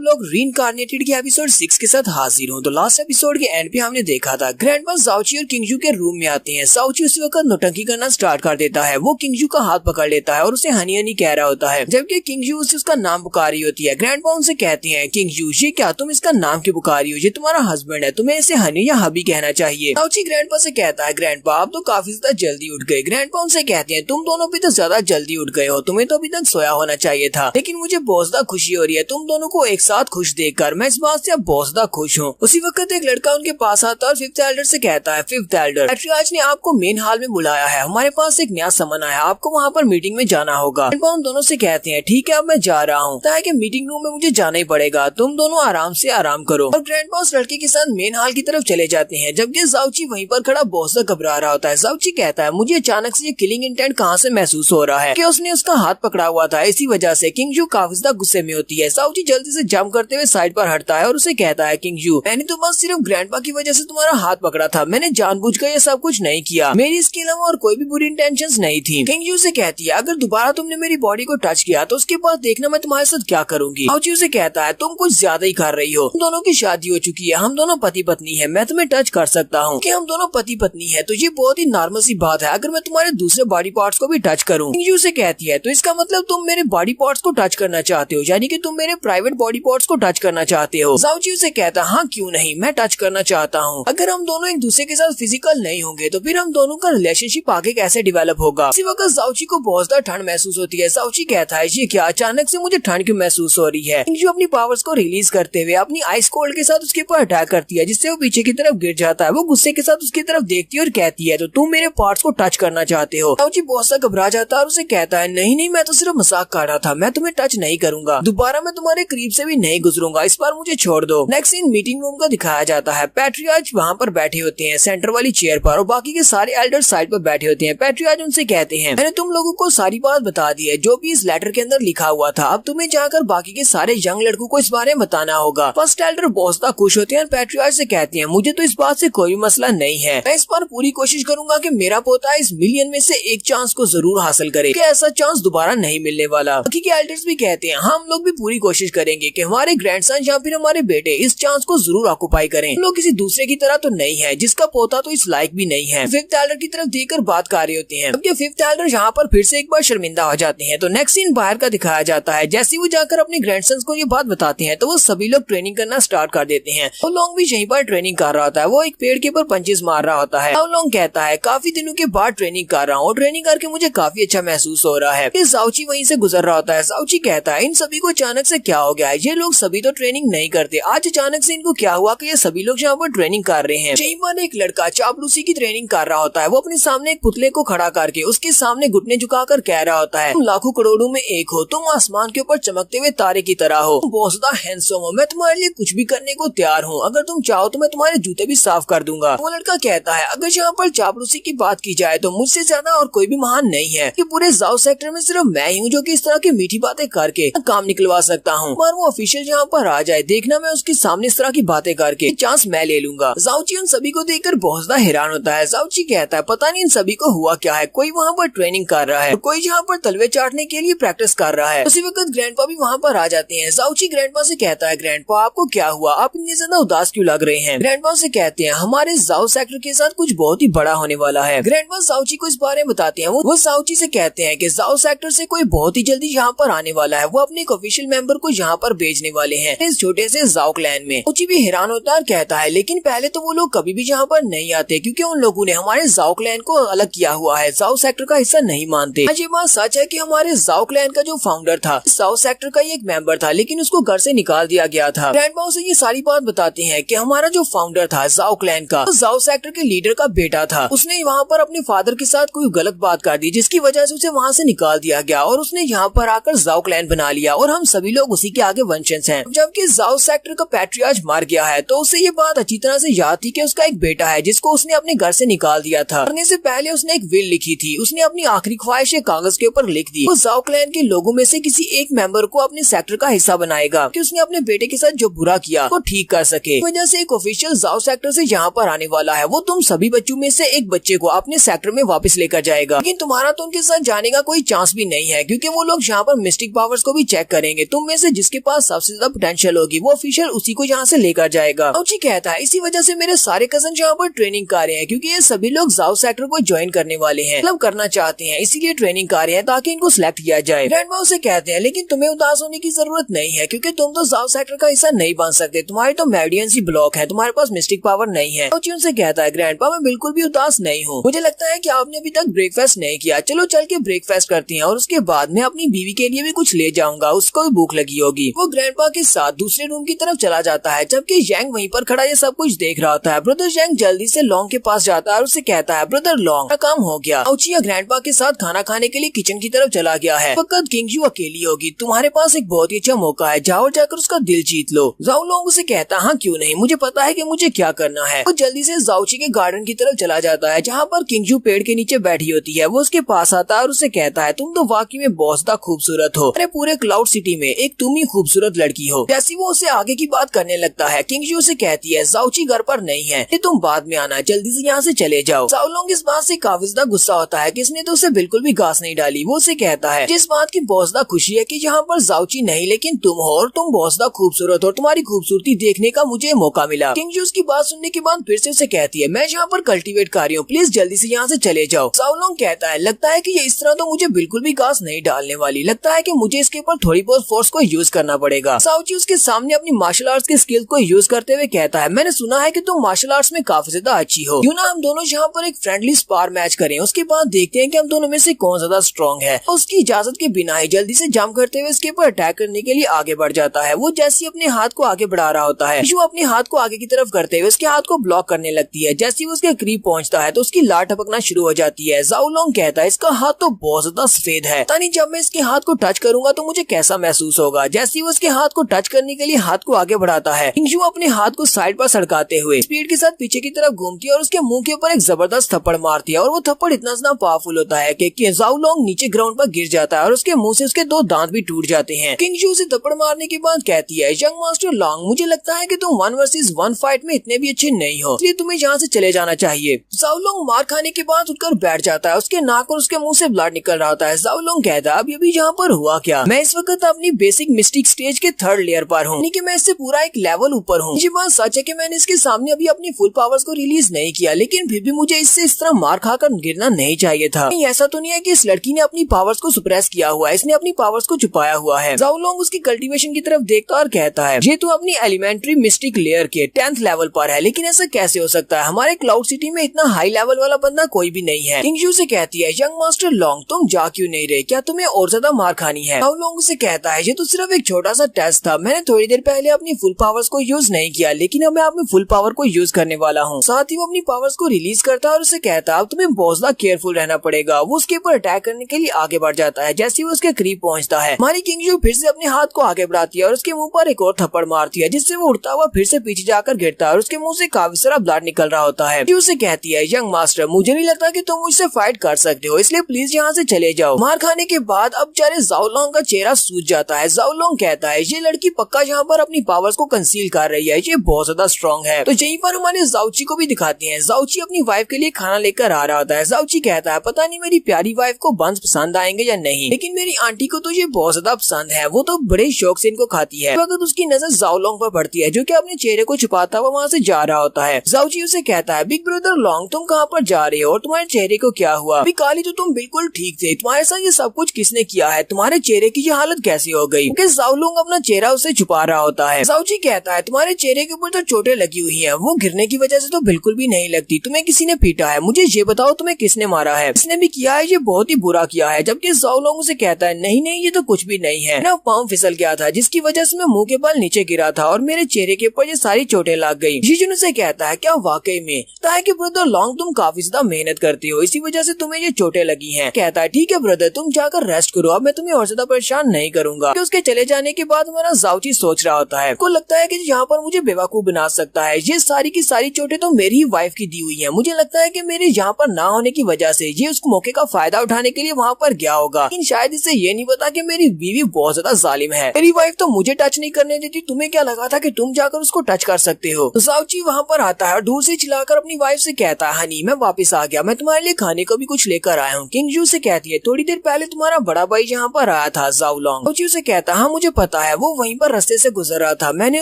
लोग रीइंकार्नेटेड के एपिसोड 6 के साथ हाजिर हूँ। तो लास्ट एपिसोड के एंड पे हमने देखा था ग्रैंडपा जाओची और किंगजू के रूम में आते हैं। जाओची उसी वक्त नौटंकी करना स्टार्ट कर देता है। वो किंगजू का हाथ पकड़ लेता है और उसे हनी हनी कह रहा होता है, जबकि किंगजू उसे उसका नाम पुकार रही होती है। ग्रैंडपा उनसे कहते हैं, किंगजू ये क्या तुम इसका नाम क्यों पुकार रही हो? ये तुम्हारा हस्बैंड है, तुम्हें इसे हनी या हबी कहना चाहिए। जाओची ग्रैंडपा से कहता है, ग्रैंडपा आप तो काफी ज्यादा जल्दी उठ गए। ग्रैंडपा उनसे कहते हैं, तुम दोनों भी तो ज्यादा जल्दी उठ गए हो, तुम्हें तो अभी तक सोया होना चाहिए था। लेकिन मुझे बहुत ज्यादा खुशी हो रही है तुम दोनों को एक साथ खुश देखकर। मैं इस बात से अब बहुत ज्यादा खुश हूँ। उसी वक्त एक लड़का उनके पास आता है और फिफ्थ एल्डर से कहता है, फिफ्थ एल्डर पैट्रियार्च ने आपको मेन हॉल में बुलाया है, हमारे पास एक नया समन आया, आपको वहाँ पर मीटिंग में जाना होगा। उन दोनों से कहते हैं, ठीक है अब मैं जा रहा हूँ, कि मीटिंग रूम में मुझे जाना ही पड़ेगा, तुम दोनों आराम से आराम करो। और ग्रैंडपा उस लड़के के साथ मेन हॉल की तरफ चले जाते हैं, जबकि जाओची वहीं पर खड़ा बहुत ज्यादा घबरा रहा होता है। जाओची कहता है, मुझे अचानक से ये किलिंग इंटेंट कहाँ से महसूस हो रहा है कि उसने उसका हाथ पकड़ा हुआ था, इसी वजह से। किंगजू काफी ज्यादा गुस्से में होती है। जाओची जल्दी से जंप करते हुए साइड पर हटता है और उसे कहता है, किंगजू मैंने तो बस सिर्फ ग्रैंडपा की वजह से तुम्हारा हाथ पकड़ा था, मैंने जानबूझकर ये सब कुछ नहीं किया, मेरी इसके अलावा और कोई भी बुरी इंटेंशंस नहीं थी। किंगजू से कहती है, अगर दोबारा तुमने मेरी बॉडी को टच किया तो उसके बाद देखना मैं तुम्हारे साथ क्या करूंगी। जाओची उसे कहता है, तुम कुछ ज्यादा ही कर रही हो, हम दोनों की शादी हो चुकी है, हम दोनों पति पत्नी है, मैं तुम्हें टच कर सकता हूँ कि हम दोनों पति पत्नी है, तो ये बहुत ही नॉर्मल सी बात है अगर मैं तुम्हारे दूसरे बॉडी पार्ट्स को भी टच करूँ। किंगजू से कहती है, तो इसका मतलब तुम मेरे बॉडी पार्ट्स को टच करना चाहते हो, यानी कि तुम मेरे प्राइवेट बॉडी पार्ट्स को टच करना चाहते हो। जाओची उसे कहता है, हाँ क्यों नहीं, मैं टच करना चाहता हूँ। अगर हम दोनों एक दूसरे के साथ फिजिकल नहीं होंगे तो फिर हम दोनों का रिलेशनशिप आगे कैसे डेवलप होगा। इसी वक्त जाओची को बहुत ज्यादा ठंड महसूस होती है। जाओची कहता है, ये क्या अचानक से मुझे ठंड क्यों महसूस हो रही है। किंगजू अपनी पावर्स को रिलीज करते हुए अपनी आइस कोल्ड के साथ उसके ऊपर अटैक करती है, जिससे वो पीछे की तरफ गिर जाता है। वो गुस्से के साथ उसकी तरफ देखती है और कहती है, तो तुम मेरे पार्ट्स को टच करना चाहते हो। जाओची बहुत सा घबरा जाता है और उसे कहता है, नहीं नहीं मैं तो सिर्फ मजाक कर रहा था, मैं तुम्हें टच नहीं करूंगा, दोबारा मैं तुम्हारे करीब से भी नहीं गुजरूंगा, इस बार मुझे छोड़ दो। नेक्स्ट सीन मीटिंग रूम का दिखाया जाता है। पैट्रियार्च वहाँ पर बैठे होते हैं सेंटर वाली चेयर पर और बाकी के सारे एल्डर साइड पर बैठे होते हैं। पैट्रियार्च उनसे कहते हैं, मैंने तुम लोगों को सारी बात बता दी है जो भी इस लेटर के अंदर लिखा हुआ था, अब तुम्हें जाकर बाकी के सारे यंग लड़कों को इस बारे में बताना होगा। फर्स्ट एल्डर बहुत ज्यादा खुश होते हैं और पैट्रियार्च से कहते हैं, मुझे तो इस बात से कोई मसला नहीं है, मैं इस बार पूरी कोशिश करूंगा कि मेरा पोता इस मिलियन में से एक चांस को जरूर हासिल करे, कि ऐसा चांस दोबारा नहीं मिलने वाला। बाकी के एल्डर्स भी कहते हैं, हम लोग भी पूरी कोशिश करेंगे कि हमारे ग्रैंडसन या फिर हमारे बेटे इस चांस को जरूर ऑक्युपाई करें, हम लोग किसी दूसरे की तरह तो नहीं है जिसका पोता तो इस लायक भी नहीं है। फिफ्थ एल्डर की तरफ देखकर बात कर रहे होते हैं, जबकि फिफ्थ एल्डर यहाँ पर फिर से एक बार शर्मिंदा हो जाते हैं। तो नेक्स्ट सीन बाहर का दिखाया जाता है। जैसे वो जाकर अपने ग्रैंडसन्स को ये बात बताते हैं तो वो सभी लोग ट्रेनिंग करना स्टार्ट कर देते हैं। वो लोग भी यहीं पर ट्रेनिंग कर रहा होता है, वो एक पेड़ के ऊपर पंचेस मार रहा होता है। वो लोग कहता है, काफी दिनों के बाद ट्रेनिंग कर रहा हूँ, ट्रेनिंग करके मुझे काफी अच्छा महसूस हो रहा है। जाओची वहीं से गुजर रहा होता है। जाओची कहता है, इन सभी को अचानक से क्या हो गया है, ये लोग सभी तो ट्रेनिंग नहीं करते, आज अचानक से इनको क्या हुआ कि ये सभी लोग यहाँ पर ट्रेनिंग कर रहे हैं। यहीं पर एक लड़का चापलूसी की ट्रेनिंग कर रहा होता है। वो अपने सामने एक पुतले को खड़ा करके उसके सामने घुटने झुकाकर कह रहा होता है, तुम लाखों करोड़ों में एक हो, तुम आसमान के ऊपर चमकते हुए तारे की तरह हो, तुम बहुत ज्यादा हैंडसम हो, मैं तुम्हारे लिए कुछ भी करने को तैयार हूँ, अगर तुम चाहो तो मैं तुम्हारे जूते भी साफ कर दूंगा। वो लड़का कहता है, अगर यहाँ पर चापलूसी की बात की जाए तो मुझसे ज्यादा और कोई भी महान नहीं है, कि पूरे जाओ सेक्टर में सिर्फ मैं ही हूँ जो कि इस तरह की मीठी बातें करके काम निकलवा सकता हूँ। और वो ऑफिशियल यहाँ पर आ जाए, देखना मैं उसके सामने इस तरह की बातें करके चांस मैं ले लूंगा। जाओची उन सभी को देखकर बहुत ज्यादा हैरान होता है। जाओची कहता है, पता नहीं इन सभी को हुआ क्या है, कोई वहाँ पर ट्रेनिंग कर रहा है, कोई यहाँ पर तलवे चाटने के लिए प्रैक्टिस कर रहा है। उसी वक्त ग्रैंडपा भी वहाँ पर आ जाते हैं। जाओची ग्रैंडपा से कहता है, ग्रैंडपा आपको क्या हुआ, आप इतने ज्यादा उदास क्यों लग रहे हैं। ग्रैंडपा से कहते हैं, हमारे जाओ सेक्टर के साथ कुछ बहुत ही बड़ा होने वाला है। ग्रैंडपा जाओची को इस बारे में बताते हैं। वो जाओची से कहते हैं कि जाओ सेक्टर से कोई बहुत ही जल्दी यहाँ पर आने वाला है, वो अपने एक ऑफिशियल मेंबर को यहाँ पर भेजने वाले हैं इस छोटे से जाओ क्लैन में। जाओची भी हैरान होता है, कहता है, लेकिन पहले तो वो लोग कभी भी यहाँ पर नहीं आते क्योंकि उन लोगों ने हमारे जाओ क्लैन को अलग किया हुआ है, जाओ सेक्टर का हिस्सा नहीं मानते। आज ये बात सच है कि हमारे जाओ क्लैन का जो फाउंडर था जाओ सेक्टर का ही एक मेंबर था, लेकिन उसको घर से निकाल दिया गया था। ग्रैंडपा उसे ये सारी बात बताते हैं कि हमारा जो फाउंडर था जाओ क्लैन का, जाओ सेक्टर के लीडर का बेटा था, उसने वहाँ पर अपने फादर के साथ कोई गलत बात कर दी जिसकी वजह से उसे वहाँ से निकाल दिया गया और उसने यहाँ पर आकर जाओ क्लैन बना लिया और हम सभी लोग उसी के आगे वंशज हैं। जबकि जाओ सेक्टर का पैट्रियार्च मार गया है तो उसे ये बात अच्छी तरह से याद थी कि उसका एक बेटा है जिसको उसने अपने घर से निकाल दिया था। मरने से पहले उसने एक विल लिखी थी, उसने अपनी आखिरी ख्वाहिश कागज के ऊपर लिख दी। वो जाओ क्लैन के लोगों में से किसी एक मेंबर को अपने सेक्टर का हिस्सा बनाएगा कि उसने अपने बेटे के साथ जो बुरा किया वो ठीक कर सके। वजह से एक ऑफिशियल जाओ सेक्टर से यहाँ पर आने वाला है, वो तुम सभी बच्चों में से एक बच्चे को अपने सेक्टर में वापस लेकर जाएगा, लेकिन तुम्हारा तो उनके साथ जाने का कोई चांस भी नहीं है क्योंकि वो लोग यहाँ पर मिस्टिक पावर्स को भी चेक करेंगे। तुम में से जिसके पास सबसे ज्यादा पोटेंशियल होगी वो ऑफिशियल उसी को यहाँ से लेकर जाएगा। जाओची कहता है इसी वजह से मेरे सारे कजन यहाँ पर ट्रेनिंग कर रहे हैं क्योंकि ये सभी लोग जाओ सेक्टर को ज्वाइन करने वाले हैं, मतलब करना चाहते हैं, इसीलिए ट्रेनिंग कर रहे हैं ताकि इनको सिलेक्ट किया जाए। ग्रैंडमा उसे कहते हैं लेकिन तुम्हें उदास होने की जरूरत नहीं है क्योंकि तुम तो जाओ सेक्टर का हिस्सा नहीं बन सकते, तुम्हारे तो मेरिडियंस ब्लॉक है, तुम्हारे पास मिस्टिक पावर नहीं है। जाओची उनसे कहता है ग्रैंडपा मैं बिल्कुल भी उदास नहीं हूँ, मुझे लगता है कि आपने अभी तक ब्रेकफास्ट नहीं किया, चलो चल के ब्रेकफास्ट करती हैं और उसके बाद मैं अपनी बीवी के लिए भी कुछ ले जाऊंगा, उसको भी भूख लगी होगी। वो ग्रैंडपा के साथ दूसरे रूम की तरफ चला जाता है जबकि यांग वहीं पर खड़ा ये सब कुछ देख रहा होता है। ब्रदर यांग जल्दी से लॉन्ग के पास जाता है और उसे कहता है ब्रदर लॉन्ग का काम हो गया। जाओची ग्रैंडपा के साथ खाना खाने के लिए किचन की तरफ चला गया है। वक्त किंगजू अकेली होगी, तुम्हारे पास एक बहुत ही अच्छा मौका है, जाओ जाकर उसका दिल जीत लो। जाओ लोंग उसे कहता हाँ क्यों नहीं, मुझे पता है कि मुझे क्या करना है। वो जल्दी से जाओची के गार्डन की तरफ चला जाता है जहाँ पर किंगजू पेड़ के नीचे बैठी होती है। वो उसके पास आता है और उसे कहता है तुम तो वाकई में बहुत ज्यादा खूबसूरत हो, अरे पूरे क्लाउड सिटी में एक तुम ही खूबसूरत लड़की हो। जैसी वो उसे आगे की बात करने लगता है किंगजू उसे कहती है जाओची घर पर नहीं है, तुम बाद में आना, जल्दी से यहाँ से चले जाओ। जाओ लोंग इस बात से काफी ज्यादा गुस्सा होता है कि इसने तो उसे बिल्कुल भी घास नहीं डाली। वो उसे कहता है जिस बात की बहुत ज्यादा खुशी है कि यहाँ पर जाओची नहीं लेकिन तुम हो और तुम बहुत ज्यादा खूबसूरत हो, तुम्हारी खूबसूरती देखने का मुझे मौका मिला। किंगजू उसकी बात सुनने के बाद फिर से उसे कहती है मैं यहाँ पर कल्टीवेट कर रही हूँ, प्लीज जल्दी से यहाँ से चले जाओ। जाओ लोंग कहता है लगता है कि ये इस तरह तो मुझे बिल्कुल भी घास नहीं डालने वाली, लगता है कि मुझे इसके ऊपर थोड़ी बहुत फोर्स को यूज करना पड़ेगा। जाओची उसके सामने अपनी मार्शल आर्ट्स के स्किल को यूज करते हुए कहता है मैंने सुना है कि तुम मार्शल आर्ट्स में काफी ज्यादा अच्छी हो, क्यों ना हम दोनों यहाँ पर एक फ्रेंडली स्पार मैच करें, उसके बाद देखते हैं कि हम दोनों में से कौन ज्यादा स्ट्रॉन्ग है। उसकी इजाजत के बिना ही जल्दी से जंप करते हुए इसके ऊपर अटैक करने के लिए आगे बढ़ जाता है। वो जैसे अपने हाथ को आगे बढ़ा रहा होता है जो अपने हाथ को आगे की तरफ करते हुए उसके हाथ को ब्लॉक करने लगती है। जैसे वो उसके करीब पहुंचता है तो उसकी लार टपकना शुरू हो जाती है। जाओ लोंग कहता है इसका हाथ तो बहुत ज्यादा सफेद है, तानी जब मैं इसके हाथ को टच करूंगा तो मुझे कैसा महसूस होगा। जैसे वो उसके हाथ को टच करने के लिए हाथ को आगे बढ़ाता है किंगजू अपने हाथ को साइड पर सड़काते हुए स्पीड के साथ पीछे की तरफ घूमती है और उसके मुंह के ऊपर एक जबरदस्त थप्पड़ मारती है और वो थप्पड़ इतना ज्यादा पावरफुल होता है कि जाओ लोंग नीचे ग्राउंड पर गिर जाता है और उसके मुंह से उसके 2 दांत भी टूट जाते हैं। किंगजू उसे थप्पड़ मारने के बाद कहती है यंग मास्टर लॉन्ग मुझे लगता है कि तुम 1 वर्सेस 1 फाइट में इतने भी अच्छे नहीं हो, इसलिए तुम्हें यहाँ से चले जाना चाहिए। जाओ लोंग मार खाने के बाद उठकर बैठ जाता है, उसके नाक और उसके मुंह से ब्लड निकल रहा होता है। जाओ लोंग कहता है अभी यहाँ पर हुआ क्या, मैं इस वक्त अपनी बेसिक मिस्टिक स्टेज के 3rd लेयर पर हूँ, यानी कि मैं इससे पूरा एक लेवल ऊपर हूँ। ये बात सच है कि मैंने इसके सामने अभी अपनी फुल पावर्स को रिलीज नहीं किया, लेकिन फिर भी मुझे इससे इस तरह मार खाकर गिरना नहीं चाहिए था। ऐसा तो नहीं है कि इस लड़की ने अपनी पावर्स को सुप्रेस किया हुआ है, इसने अपनी पावर्स को छुपाया हुआ है। जाओ लोंग उसकी कल्टीवेशन की तरफ देखता और कहता है ये तो अपनी एलिमेंट्री मिस्टिक लेयर के 10th लेवल पर है, लेकिन ऐसा कैसे हो सकता है, हमारे क्लाउड सिटी में इतना हाई लेवल वाला बंदा कोई भी नहीं है। किंगजू से कहती है यंग मास्टर लॉन्ग तुम जा क्यों नहीं रहे, क्या तुम्हें और ज्यादा मार खानी है। जाओ लोंग उसे कहता है ये तो सिर्फ एक छोटा सा टेस्ट था, मैंने थोड़ी देर पहले अपनी फुल पावर्स को यूज नहीं किया, लेकिन अब मैं अपनी फुल पावर को यूज करने वाला हूँ। साथ ही वो अपनी पावर्स को रिलीज करता है और उसे कहता है अब तुम्हें बहुत ज्यादा केयरफुल रहना पड़ेगा। वो उसके ऊपर अटैक करने के लिए आगे बढ़ जाता है। जैसे वो उसके करीब पहुंचता है हमारी किंगजू फिर से अपने हाथ को आगे बढ़ाती है और उसके मुंह पर एक और थप्पड़ मारती है, जिससे वो उड़ता हुआ फिर से पीछे जाकर गिरता है और उसके मुंह से काफी सारा ब्लड निकल रहा होता है। उसे कहती है यंग मास्टर मुझे नहीं लगता कि तुम मुझसे फाइट कर सकते हो, इसलिए प्लीज यहाँ से चले जाओ। मार खाने के बाद अब बेचारे जाओ लोंग का चेहरा सूज जाता है। जाओ लोंग कहता है ये लड़की पक्का यहाँ पर अपनी पावर्स को कंसील कर रही है, ये बहुत ज्यादा स्ट्रॉन्ग है। तो यहीं पर हमारे जाओची को भी दिखाते हैं। जाओची अपनी वाइफ के लिए खाना लेकर आ रहा होता है। जाओची कहता है पता नहीं मेरी प्यारी वाइफ को बंस पसंद आएंगे या नहीं, लेकिन मेरी आंटी को तो ये बहुत ज्यादा पसंद है, वो तो बड़े शौक से इनको खाती है। वक्त उसकी नजर जाओ लोंग पर पड़ती है जो कि अपने चेहरे को छुपाता हुआ वहाँ से जा रहा होता है। जाओची उसे कहता है बिग ब्रदर लॉन्ग तुम कहाँ पर जा रहे हो और तुम्हारे चेहरे को क्या हुआ, अभी काली तो तुम बिल्कुल ठीक थे, तुम्हारे साथ ये सब कुछ किसने किया है, तुम्हारे चेहरे की ये हालत कैसी हो गई। क्योंकि जाओ लोंग अपना चेहरा उसे छुपा रहा होता है। जाओची कहता है तुम्हारे चेहरे के ऊपर तो चोटें लगी हुई है, वो गिरने की वजह से तो बिल्कुल भी नहीं लगती, तुम्हें किसी ने पीटा है, मुझे ये बताओ तुम्हें किसने मारा है, इसने भी किया है, ये बहुत ही बुरा किया है। जबकि जाओ लोंग उसे कहता है नहीं नहीं ये तो कुछ भी नहीं है, ना पाँव फिसल गया था जिसकी वजह से मैं मुंह के बल नीचे गिरा था और मेरे चेहरे के ऊपर ये सारी चोटें लग गई। जीजुन उसे कहता है क्या वाकई में, कि ब्रदर लॉन्ग तुम काफी ज्यादा मेहनत करते हो, इसी वजह से तुम्हें ये चोटें लगी हैं। कहता है ठीक है ब्रदर तुम जाकर रेस्ट करो, अब मैं तुम्हें और ज्यादा परेशान नहीं करूंगा। उसके चले जाने के बाद हमारा जाओची सोच रहा होता है, को लगता है कि यहाँ पर मुझे बेवकूफ बना सकता है, ये सारी की सारी चोटें तो मेरी ही वाइफ की दी हुई है, मुझे लगता है कि मेरे यहाँ पर ना होने की वजह से ये उस मौके का फायदा उठाने के लिए वहाँ पर गया होगा, लेकिन शायद इसे ये नहीं पता कि मेरी बीवी बहुत ज्यादा जालिम है, मेरी वाइफ तो मुझे टच नहीं करने देती, तुम्हें क्या लगा था कि तुम जाकर उसको टच कर सकते हो। जाओची वहाँ पर आता है और दूर से चिल्लाकर अपनी वाइफ से कहता है हनी मैं वापस आ गया, मैं तुम्हारे लिए खाने को भी कुछ लेकर आया हूँ। किंगजू से कहती है थोड़ी देर पहले तुम्हारा बड़ा भाई यहाँ पर आया था जाओ लोंग। जाओची उसे कहता है हाँ मुझे पता होता है। वो वहीं पर रास्ते से गुजर रहा था, मैंने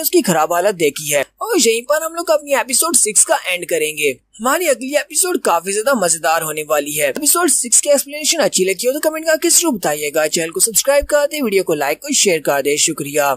उसकी खराब हालत देखी है। और यहीं पर हम लोग अपनी एपिसोड 6 का एंड करेंगे। हमारी अगली एपिसोड काफी ज्यादा मजेदार होने वाली है। एपिसोड 6 की एक्सप्लेनेशन अच्छी लगी हो तो कमेंट करके जरूर बताइएगा। चैनल को सब्सक्राइब कर दे, वीडियो को लाइक और शेयर कर दे। शुक्रिया।